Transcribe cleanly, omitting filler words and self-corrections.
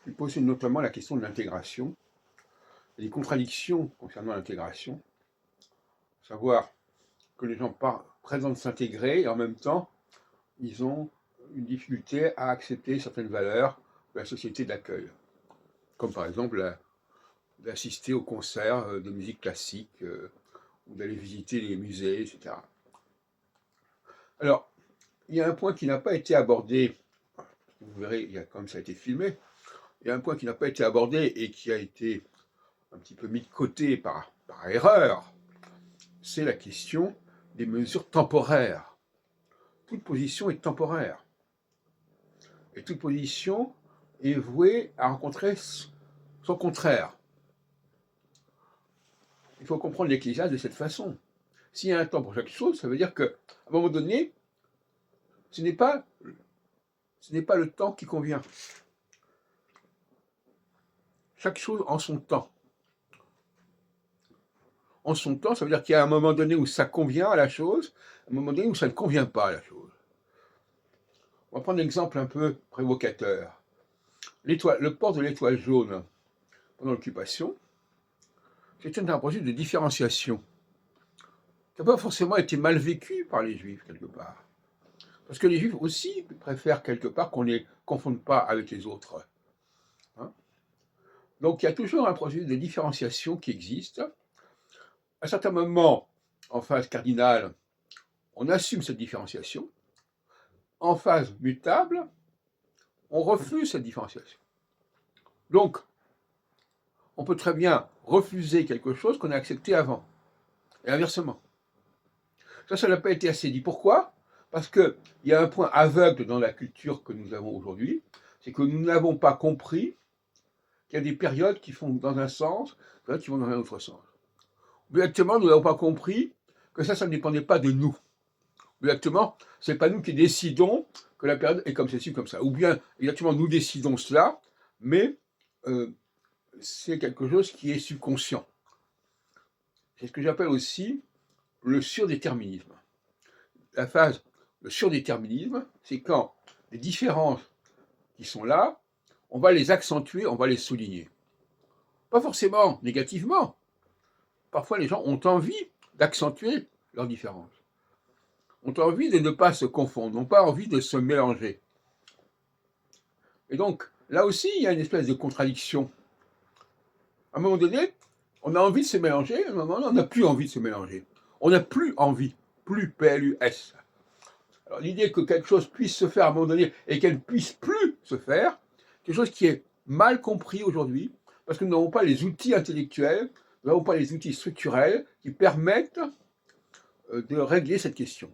Il pose notamment la question de l'intégration, et des contradictions concernant l'intégration, à savoir que les gens présentent s'intégrer et en même temps, ils ont une difficulté à accepter certaines valeurs de la société d'accueil, comme par exemple d'assister aux concerts de musique classique ou d'aller visiter les musées, etc. Alors, il y a un point qui n'a pas été abordé, vous verrez, comme ça a été filmé, il y a un point qui n'a pas été abordé et qui a été un petit peu mis de côté par erreur, c'est la question des mesures temporaires. Toute position est temporaire. Et toute position est vouée à rencontrer son contraire. Il faut comprendre l'Ecclésiaste de cette façon. S'il y a un temps pour chaque chose, ça veut dire qu'à un moment donné, ce n'est pas le temps qui convient. Chaque chose en son temps. En son temps, ça veut dire qu'il y a un moment donné où ça convient à la chose, un moment donné où ça ne convient pas à la chose. On va prendre un exemple un peu provocateur. Le port de l'étoile jaune pendant l'occupation, c'était un processus de différenciation qui n'a pas forcément été mal vécu par les Juifs, quelque part. Parce que les Juifs aussi préfèrent quelque part qu'on ne les confonde pas avec les autres. Hein. Donc il y a toujours un processus de différenciation qui existe. À certains moments, en phase cardinale, on assume cette différenciation. En phase mutable, on refuse cette différenciation. Donc, on peut très bien refuser quelque chose qu'on a accepté avant. Et inversement. Ça n'a pas été assez dit. Pourquoi ? Parce qu'il y a un point aveugle dans la culture que nous avons aujourd'hui, c'est que nous n'avons pas compris qu'il y a des périodes qui vont dans un sens, d'autres qui vont dans un autre sens. Exactement, nous n'avons pas compris que ça ne dépendait pas de nous. Exactement, ce n'est pas nous qui décidons que la période est comme ceci, comme ça. Ou bien, exactement, nous décidons cela, mais c'est quelque chose qui est subconscient. C'est ce que j'appelle aussi le surdéterminisme. La phase, le surdéterminisme, c'est quand les différences qui sont là, on va les accentuer, on va les souligner. Pas forcément négativement. Parfois, les gens ont envie d'accentuer leurs différences. Ont envie de ne pas se confondre, n'ont pas envie de se mélanger. Et donc, là aussi, il y a une espèce de contradiction. À un moment donné, on a envie de se mélanger, à un moment donné, on n'a plus envie de se mélanger. On n'a plus envie, plus PLUS. Alors l'idée que quelque chose puisse se faire à un moment donné et qu'elle ne puisse plus se faire, quelque chose qui est mal compris aujourd'hui, parce que nous n'avons pas les outils intellectuels, nous n'avons pas les outils structurels qui permettent de régler cette question.